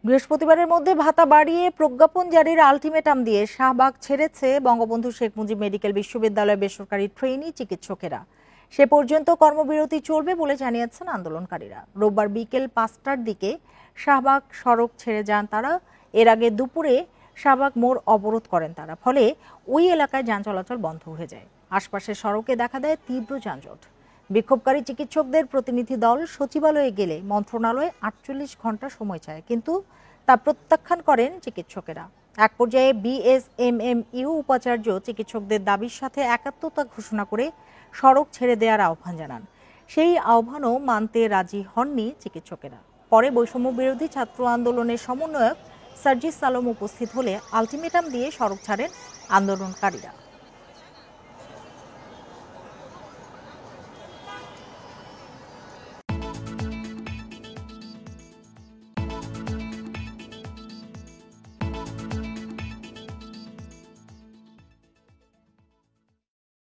বৃহস্পতিবারের মধ্যে ভাতা বাড়িয়ে প্রজ্ঞাপন জারির আলটিমেটাম দিয়ে শাহবাগ ছেড়েছে বঙ্গবন্ধু শেখ মুজিব মেডিকেল বিশ্ববিদ্যালয়ের বেসরকারি ট্রেনি চিকিৎসকেরা। সে পর্যন্ত কর্মবিরতি চলবে বলে জানিয়েছেন আন্দোলনকারীরা। রোববার বিকেল 5টার দিকে শাহবাগ সড়ক ছেড়ে যান তারা। এর আগে দুপুরে শাহবাগ মোড় অবরোধ করেন তারা, ফলে ওই এলাকায় যান চলাচল বন্ধ হয়ে যায়। আশপাশের সড়কে দেখা দেয় তীব্র যানজট। বিক্ষোভকারী চিকিৎসকদের প্রতিনিধি দল সচিবালয়ে গেলে মন্ত্রণালয় 48 ঘন্টা সময় চায়, কিন্তু তা প্রত্যাখ্যান করেন চিকিৎসকেরা। এক পর্যায়ে বিএসএমএমইউ উপাচার্য চিকিৎসকদের দাবির সাথে একাত্মতা ঘোষণা করে সড়ক ছেড়ে দেওয়ার আহ্বান জানান। সেই আহ্বানও মানতে রাজি হননি চিকিৎসকেরা। পরে বৈষম্য বিরোধী ছাত্র আন্দোলনের সমন্বয়ক সার্জিস আলম উপস্থিত হলে আলটিমেটাম দিয়ে সড়ক ছাড়েন আন্দোলনকারীরা।